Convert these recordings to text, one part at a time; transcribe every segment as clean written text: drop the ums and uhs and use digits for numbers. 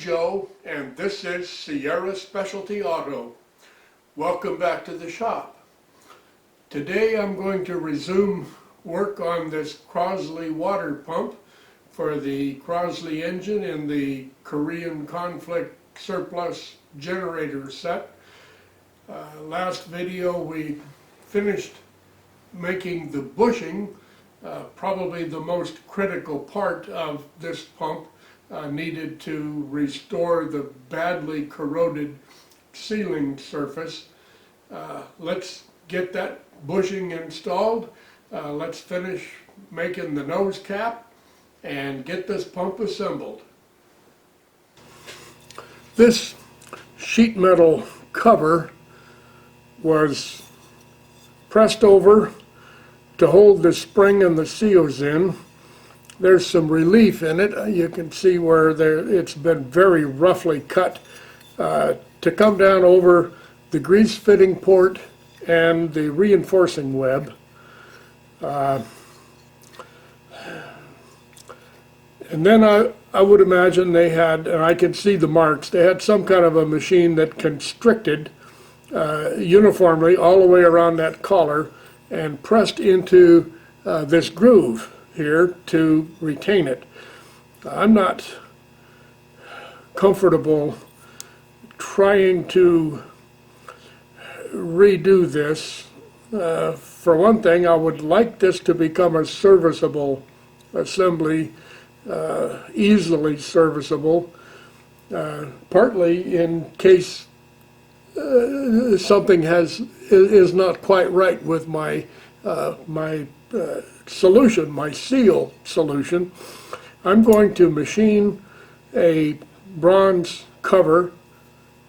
Joe, and this is Sierra Specialty Auto. Welcome back to the shop. Today I'm going to resume work on this Crosley water pump for the Crosley engine in the Korean conflict surplus generator set. Last video we finished making the bushing, probably the most critical part of this pump. Needed to restore the badly corroded sealing surface. Let's get that bushing installed. Let's finish making the nose cap and get this pump assembled. This sheet metal cover was pressed over to hold the spring and the seals in. There's some relief in it. You can see where it's been very roughly cut to come down over the grease fitting port and the reinforcing web. And then I would imagine they had, and I can see the marks, they had some kind of a machine that constricted uniformly all the way around that collar and pressed into this groove here to retain it. I'm not comfortable trying to redo this. For one thing, I would like this to become a serviceable assembly, easily serviceable, partly in case something is not quite right with my solution, my seal solution. I'm going to machine a bronze cover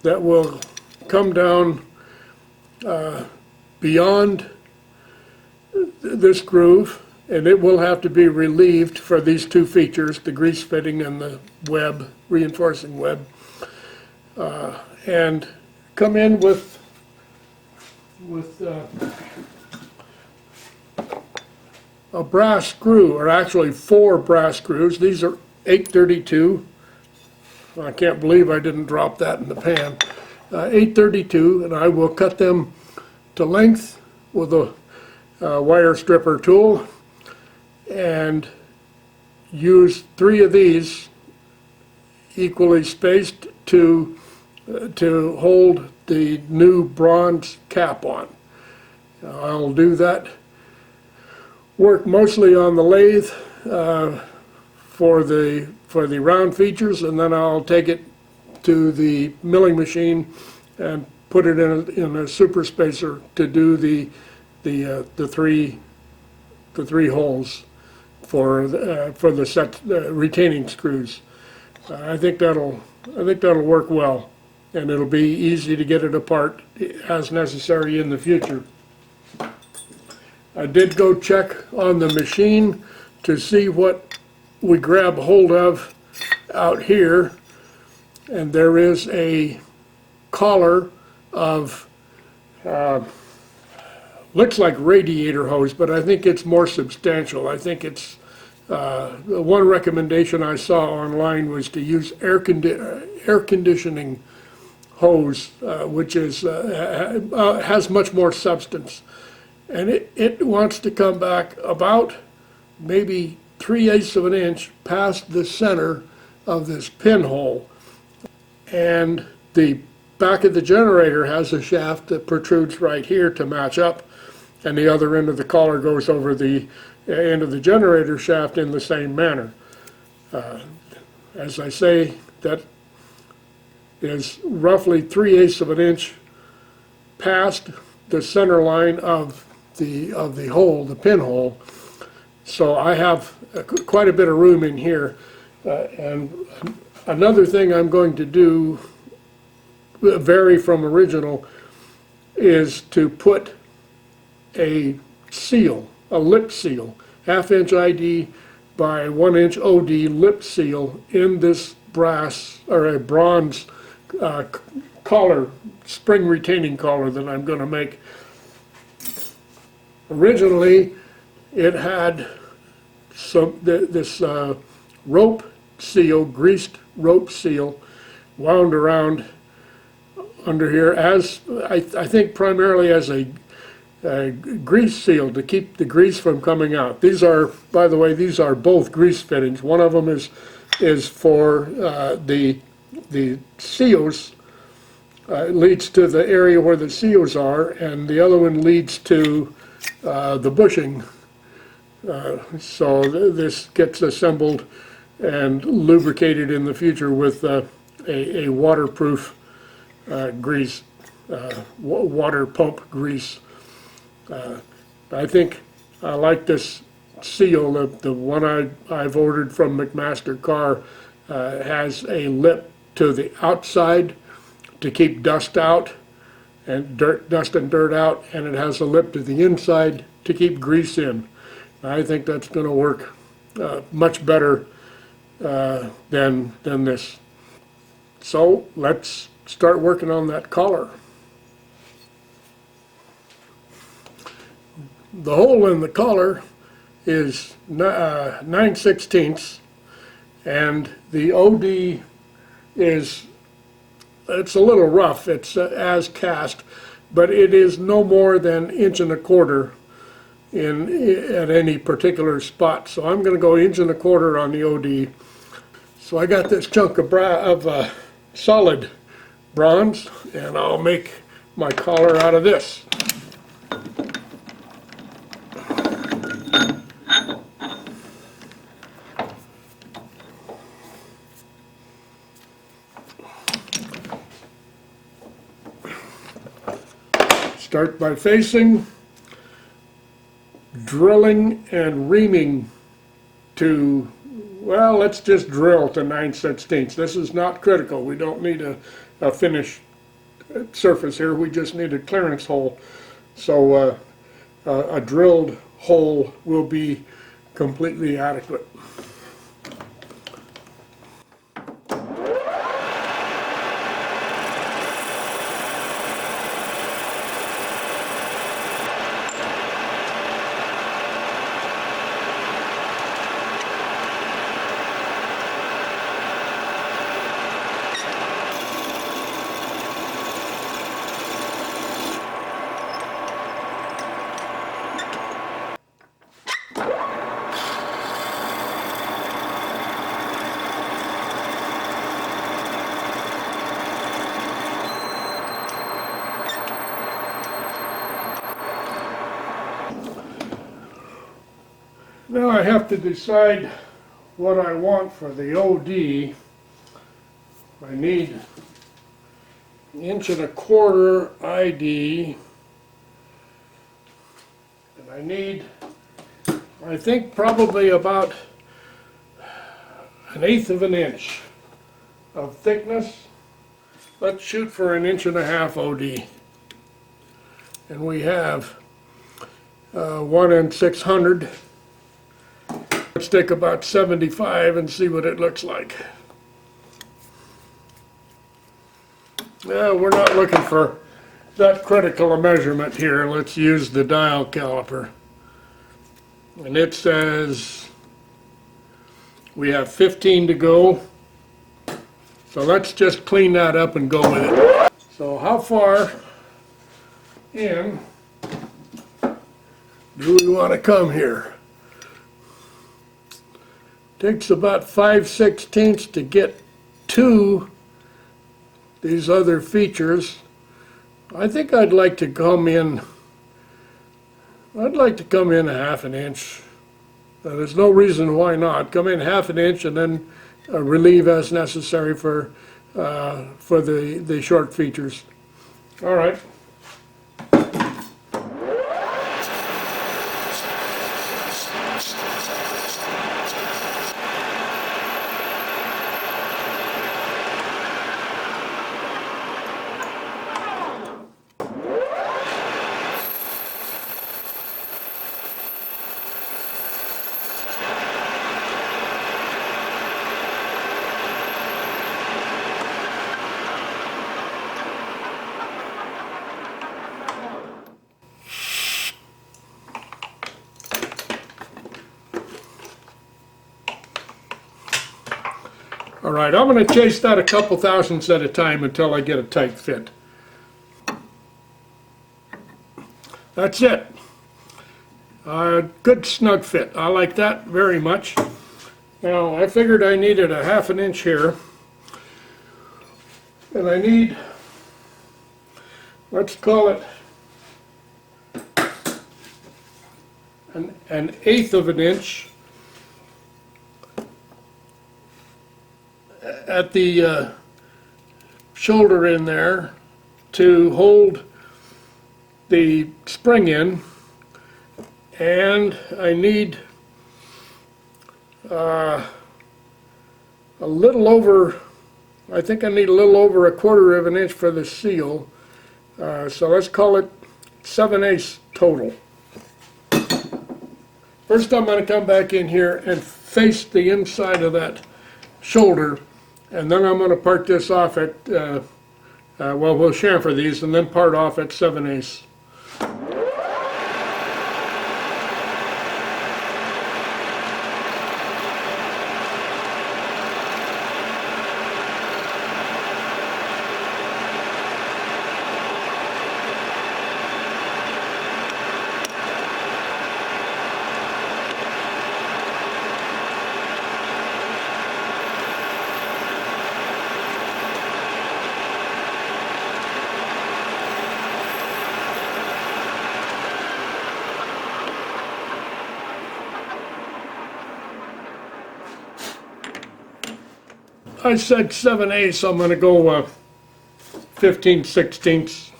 that will come down beyond this groove, and it will have to be relieved for these two features, the grease fitting and the web, reinforcing web, and come in with a brass screw, or actually 4 brass screws. These are 832. I can't believe I didn't drop that in the pan. 832, and I will cut them to length with a wire stripper tool and use 3 of these equally spaced to hold the new bronze cap on. I'll do that work mostly on the lathe for the round features, and then I'll take it to the milling machine and put it in a super spacer to do the three holes for the set retaining screws. I think that'll work well, and it'll be easy to get it apart as necessary in the future. I did go check on the machine to see what we grab hold of out here, and there is a collar of looks like radiator hose, but I think it's more substantial. I think it's one recommendation I saw online was to use air conditioning hose, which is has much more substance. And it wants to come back about maybe 3/8 of an inch past the center of this pinhole. And the back of the generator has a shaft that protrudes right here to match up, and the other end of the collar goes over the end of the generator shaft in the same manner. As I say, that is roughly 3/8 of an inch past the center line of the hole, the pinhole. So I have quite a bit of room in here. And another thing I'm going to do, vary from original, is to put a seal, a lip seal, 1/2 inch ID by 1 inch OD lip seal in this brass or a bronze collar, spring retaining collar that I'm going to make. Originally, it had this rope seal, greased rope seal, wound around under here as, I think primarily as a grease seal to keep the grease from coming out. These are, by the way, these are both grease fittings. One of them is for the seals, leads to the area where the seals are, and the other one leads to the bushing. So this gets assembled and lubricated in the future with a waterproof grease, water pump grease. I think I like this seal. The one I've ordered from McMaster Car has a lip to the outside to keep dust out and dust and dirt out, and it has a lip to the inside to keep grease in. I think that's going to work much better than this. So let's start working on that collar. The hole in the collar is 9/16, and the OD is, it's a little rough. It's as cast, but it is no more than 1.25 inches at any particular spot. So I'm going to go 1.25 inches on the OD. So I got this chunk of solid bronze, and I'll make my collar out of this. Start by facing, drilling and reaming to, well, let's just drill to 9/16. This is not critical. We don't need a finished surface here. We just need a clearance hole. So a drilled hole will be completely adequate. Now I have to decide what I want for the OD. I need 1.25 inch ID, and I need, I think, probably about 1/8 inch of thickness. Let's shoot for 1.5 inch OD. And we have 1 in 600. Let's take about 75 and see what it looks like. We're not looking for that critical a measurement here. Let's use the dial caliper. And it says we have 15 to go. So let's just clean that up and go with it. So how far in do we want to come here? Takes about 5/16 to get to these other features. I think I'd like to come in, a 1/2 inch. There's no reason why not. Come in 1/2 inch and then relieve as necessary for the short features. All right. All right, I'm going to chase that a couple thousandths at a time until I get a tight fit. That's it. Good snug fit. I like that very much. Now, I figured I needed a 1/2 inch here. And I need, let's call it an 1/8 of an inch at the shoulder in there to hold the spring in, and I need a little over, I think I need a little over 1/4 of an inch for the seal, so let's call it 7/8 total. First I'm going to come back in here and face the inside of that shoulder, and then I'm going to part this off at, well, we'll chamfer these and then part off at 7/8. I said 7/8, so I'm going to go 15/16.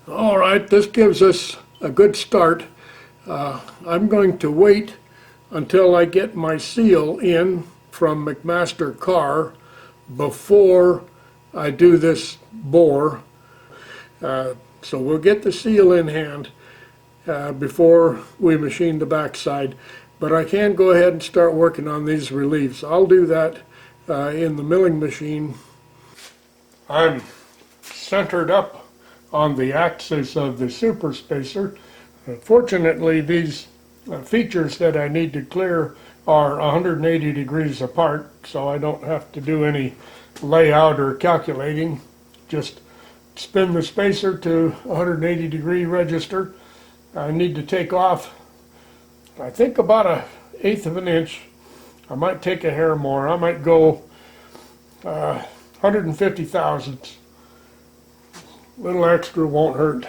All right, this gives us a good start. I'm going to wait until I get my seal in from McMaster Carr before I do this bore. So we'll get the seal in hand before we machine the backside, but I can go ahead and start working on these reliefs. I'll do that in the milling machine. I'm centered up on the axis of the super spacer. Fortunately, these features that I need to clear are 180 degrees apart, so I don't have to do any layout or calculating. Just spin the spacer to 180 degree register. I need to take off, I think, about 1/8 of an inch. I might take a hair more. I might go 150 thousandths. Little extra won't hurt.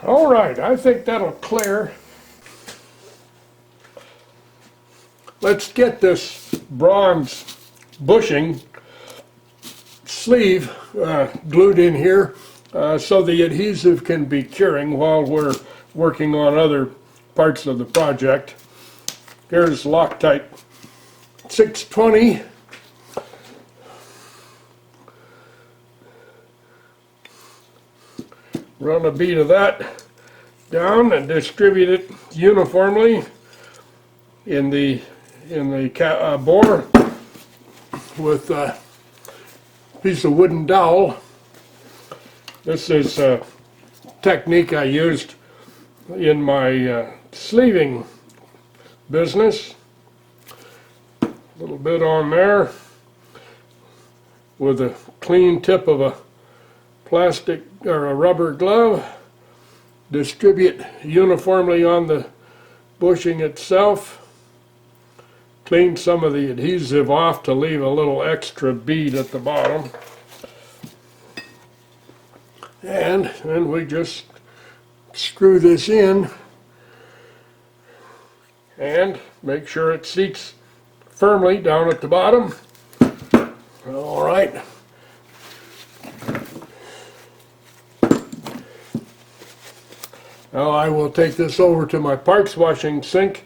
All right, I think that'll clear. Let's get this bronze bushing sleeve glued in here so the adhesive can be curing while we're working on other parts of the project. Here's Loctite 620. Run a bead of that down and distribute it uniformly in the bore with a piece of wooden dowel. This is a technique I used in my sleeving business. A little bit on there with a clean tip of a plastic or a rubber glove. Distribute uniformly on the bushing itself. Clean some of the adhesive off to leave a little extra bead at the bottom. And then we just screw this in and make sure it seats firmly down at the bottom. All right. Now I will take this over to my parts washing sink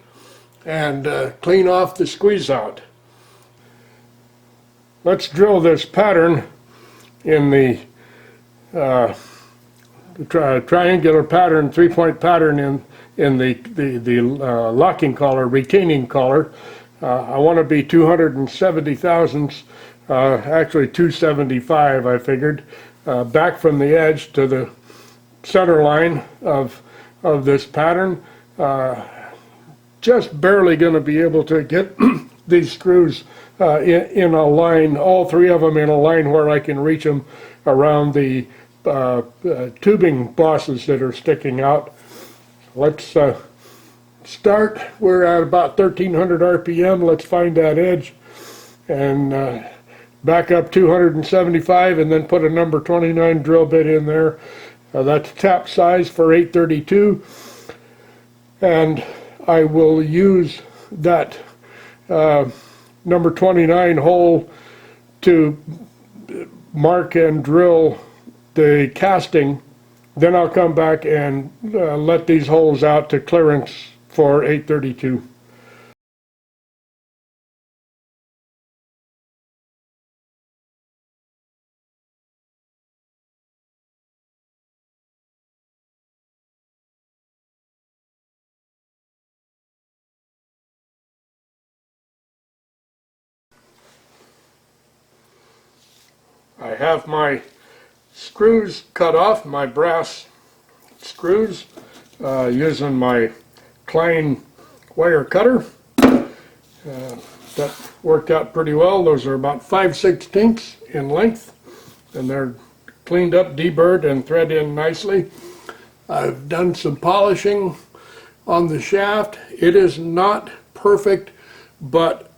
and clean off the squeeze out. Let's drill this pattern in the triangular pattern, 3-point pattern in the locking collar, retaining collar. I want to be 270 thousandths, actually 275 I figured, back from the edge to the center line of this pattern. Just barely going to be able to get these screws in a line, all three of them in a line where I can reach them around the tubing bosses that are sticking out. Let's start. We're at about 1300 RPM. Let's find that edge and back up 275 and then put a number 29 drill bit in there. That's tap size for 832, and I will use that number 29 hole to mark and drill the casting. Then I'll come back and let these holes out to clearance for 832. I have my screws cut off, my brass screws, using my Klein wire cutter. That worked out pretty well. Those are about 5/16 in length, and they're cleaned up, deburred, and thread in nicely. I've done some polishing on the shaft. It is not perfect, but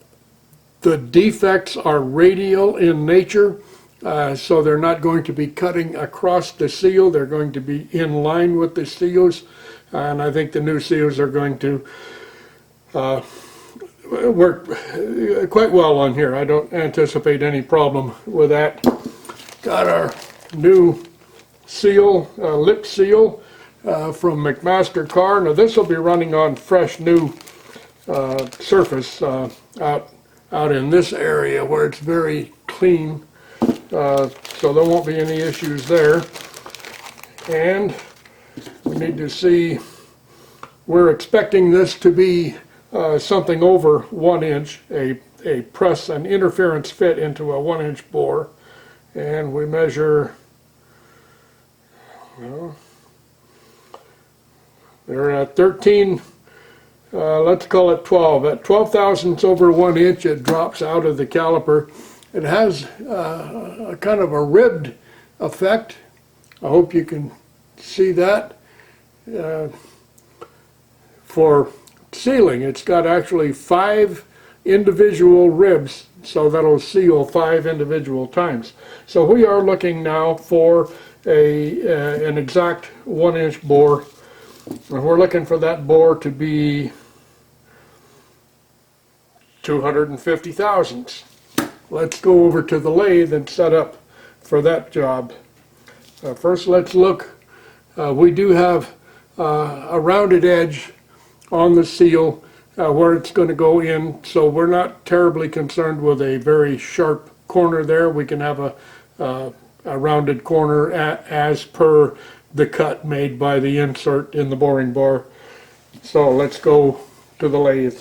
the defects are radial in nature. So they're not going to be cutting across the seal. They're going to be in line with the seals, and I think the new seals are going to work quite well on here. I don't anticipate any problem with that. Got our new seal, lip seal from McMaster car. Now this will be running on fresh new surface out in this area where it's very clean. So there won't be any issues there. And we need to see, we're expecting this to be something over 1 inch, a press, an interference fit into a 1-inch bore. And we measure, well, they're at 13, let's call it 12. At 12 thousandths over 1 inch, it drops out of the caliper. It has a kind of a ribbed effect. I hope you can see that. For sealing, it's got actually 5 individual ribs, so that'll seal 5 individual times. So we are looking now for an exact 1-inch bore, and we're looking for that bore to be 250 thousandths. Let's go over to the lathe and set up for that job. First, let's look. We do have a rounded edge on the seal where it's going to go in, so we're not terribly concerned with a very sharp corner there. We can have a rounded corner as per the cut made by the insert in the boring bar. So let's go to the lathe.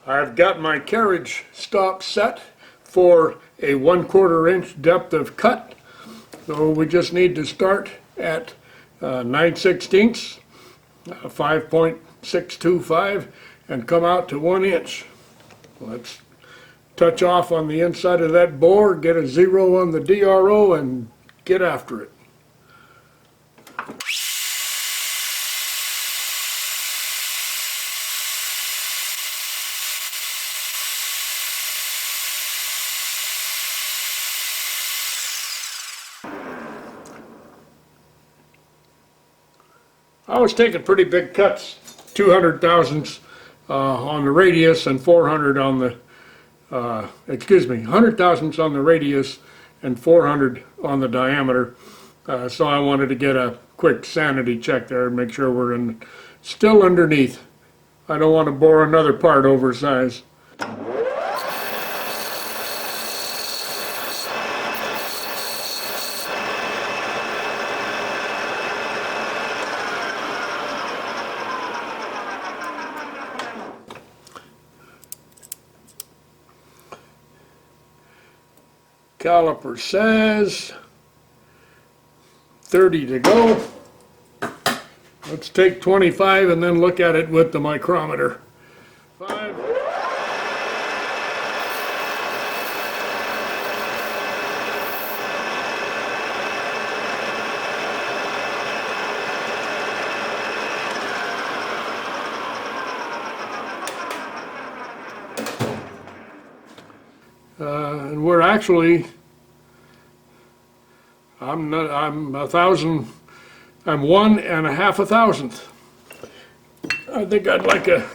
I've got my carriage stop set for a 1/4 inch depth of cut. So we just need to start at 9/16, 5.625, and come out to 1 inch. Let's touch off on the inside of that bore, get a 0 on the DRO, and get after it. I was taking pretty big cuts, 200 thousandths on the radius and 400 on the, 100 thousandths on the radius and 400 on the diameter. So I wanted to get a quick sanity check there and make sure we're still underneath. I don't want to bore another part oversized. Caliper says 30 to go. Let's take 25 and then look at it with the micrometer. 5. And we're actually, I'm 1,000. I'm 1.5 thousandth. I think I'd like a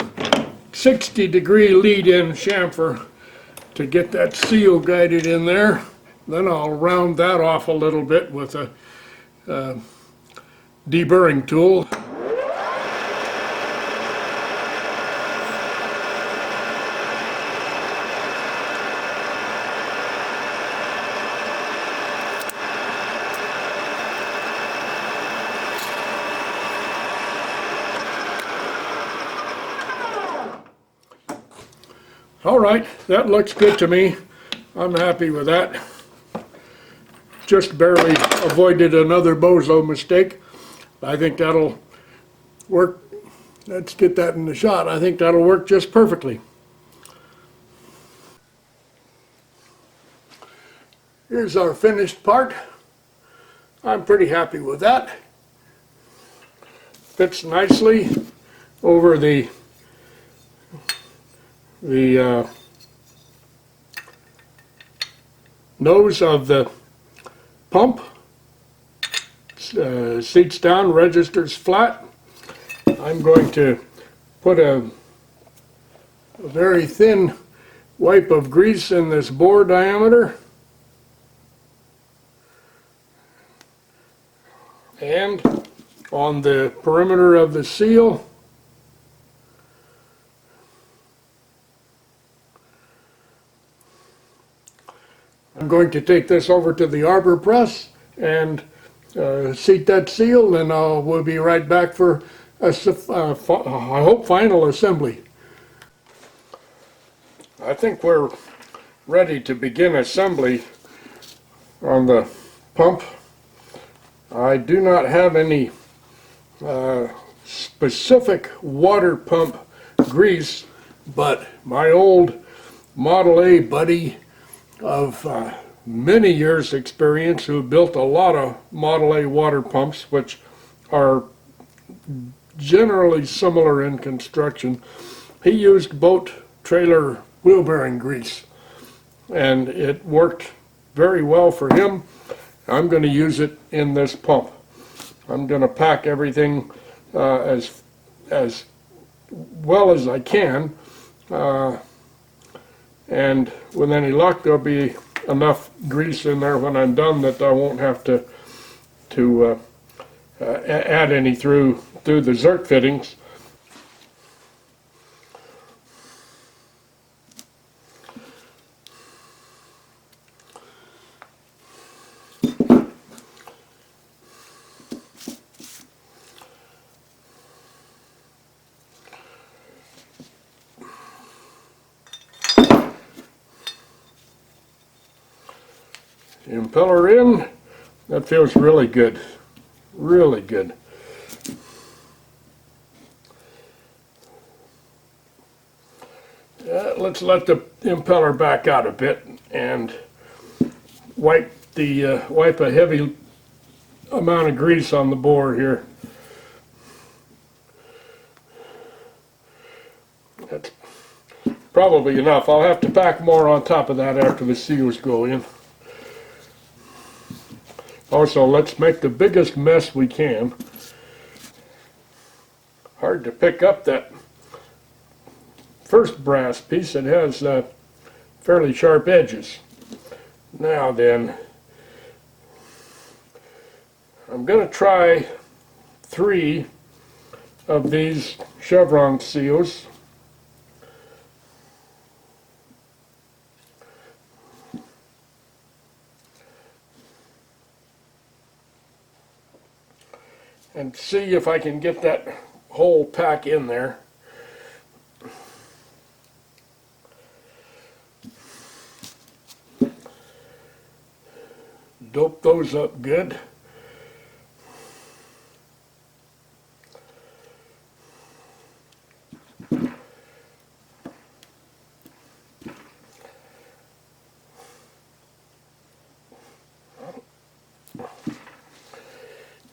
60-degree lead-in chamfer to get that seal guided in there. Then I'll round that off a little bit with a deburring tool. All right, that looks good to me. I'm happy with that. Just barely avoided another bozo mistake. I think that'll work. Let's get that in the shot. I think that'll work just perfectly. Here's our finished part. I'm pretty happy with that. Fits nicely over the nose of the pump. Seats down, registers flat. I'm going to put a very thin wipe of grease in this bore diameter, and on the perimeter of the seal. I'm going to take this over to the arbor press and seat that seal, and we'll be right back for I hope final assembly. I think we're ready to begin assembly on the pump. I do not have any specific water pump grease, but my old Model A buddy of many years experience, who built a lot of Model A water pumps, which are generally similar in construction, he used boat trailer wheel bearing grease, and it worked very well for him. I'm going to use it in this pump. I'm going to pack everything as well as I can, and with any luck there'll be enough grease in there when I'm done that I won't have to add any through the Zerk fittings. Impeller in. That feels really good. Really good. Let's let the impeller back out a bit and wipe a heavy amount of grease on the bore here. That's probably enough. I'll have to pack more on top of that after the seals go in. Also, let's make the biggest mess we can. Hard to pick up that first brass piece. It has fairly sharp edges. Now then, I'm going to try 3 of these chevron seals. And see if I can get that whole pack in there. Dope those up good.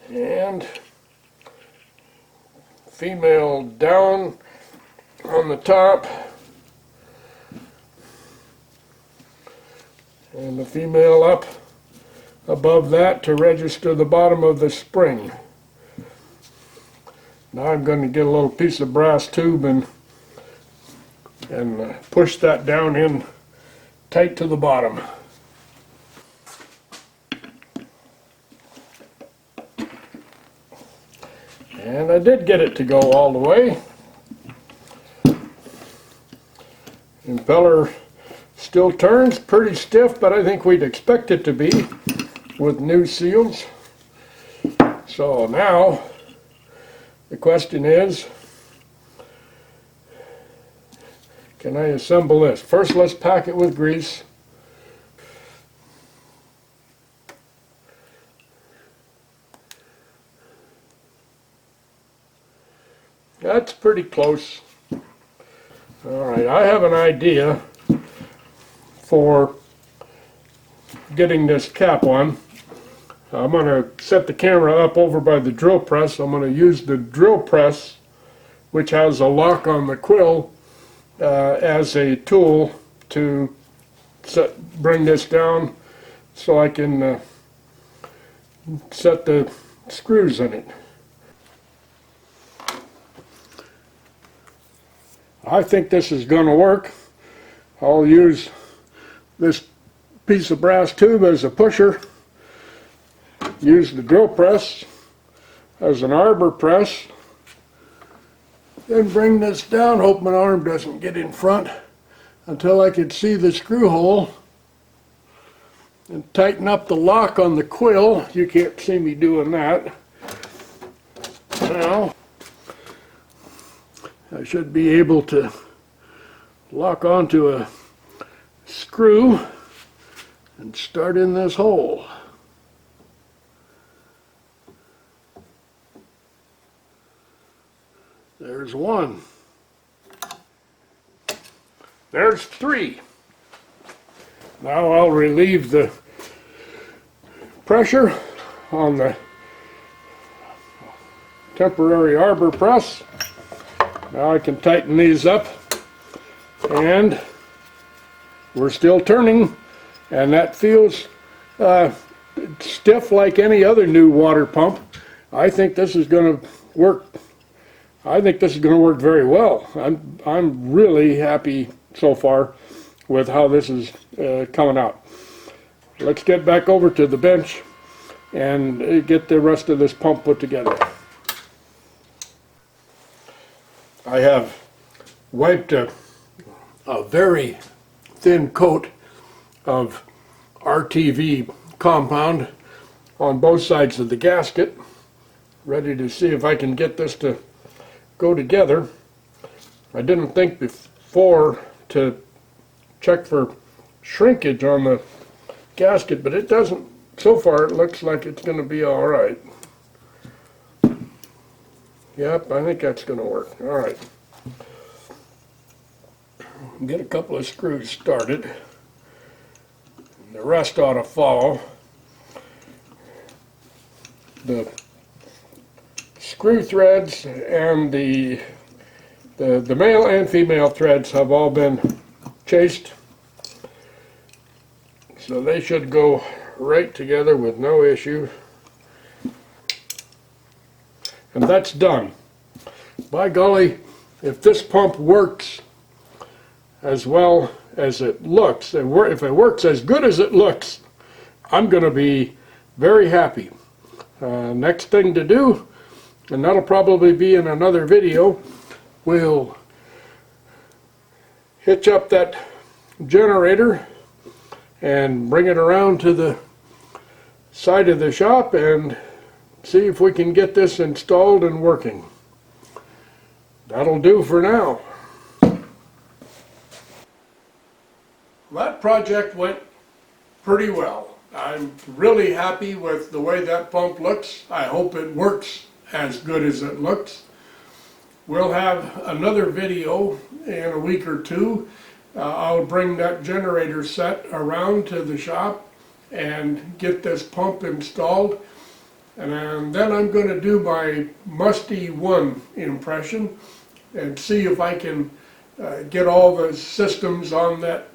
And female down on the top, and the female up above that to register the bottom of the spring. Now I'm going to get a little piece of brass tube and push that down in tight to the bottom. And I did get it to go all the way. Impeller still turns pretty stiff, but I think we'd expect it to be with new seals. So now the question is, can I assemble this? First, let's pack it with grease. That's pretty close. Alright, I have an idea for getting this cap on. I'm going to set the camera up over by the drill press. I'm going to use the drill press, which has a lock on the quill, as a tool to bring this down so I can set the screws in it. I think this is going to work. I'll use this piece of brass tube as a pusher, use the drill press as an arbor press, then bring this down, hope my arm doesn't get in front, until I can see the screw hole, and tighten up the lock on the quill. You can't see me doing that. Now I should be able to lock onto a screw and start in this hole. There's 1. There's 3. Now I'll relieve the pressure on the temporary arbor press. Now I can tighten these up, and we're still turning, and that feels stiff like any other new water pump. I think this is going to work. I think this is going to work very well. I'm really happy so far with how this is coming out. Let's get back over to the bench and get the rest of this pump put together. I have wiped a very thin coat of RTV compound on both sides of the gasket, ready to see if I can get this to go together. I didn't think before to check for shrinkage on the gasket, but it doesn't. So far it looks like it's going to be all right. Yep, I think that's going to work. All right. Get a couple of screws started. The rest ought to follow. The screw threads and the male and female threads have all been chased, so they should go right together with no issue. And that's done. By golly, if this pump works as well as it looks, if it works as good as it looks, I'm going to be very happy. Next thing to do, and that'll probably be in another video, we'll hitch up that generator and bring it around to the side of the shop and see if we can get this installed and working. That'll do for now. That project went pretty well. I'm really happy with the way that pump looks. I hope it works as good as it looks. We'll have another video in a week or two. I'll bring that generator set around to the shop and get this pump installed. And then I'm going to do my Musty 1 impression and see if I can get all the systems on that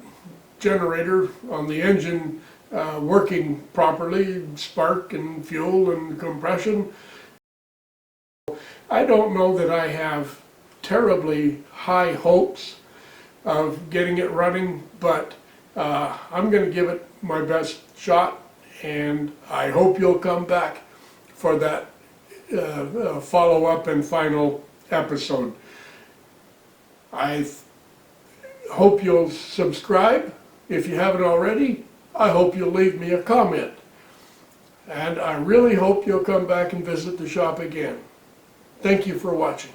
generator, on the engine, working properly, spark and fuel and compression. I don't know that I have terribly high hopes of getting it running, but I'm going to give it my best shot, and I hope you'll come back for that follow-up and final episode. I hope you'll subscribe if you haven't already. I hope you'll leave me a comment. And I really hope you'll come back and visit the shop again. Thank you for watching.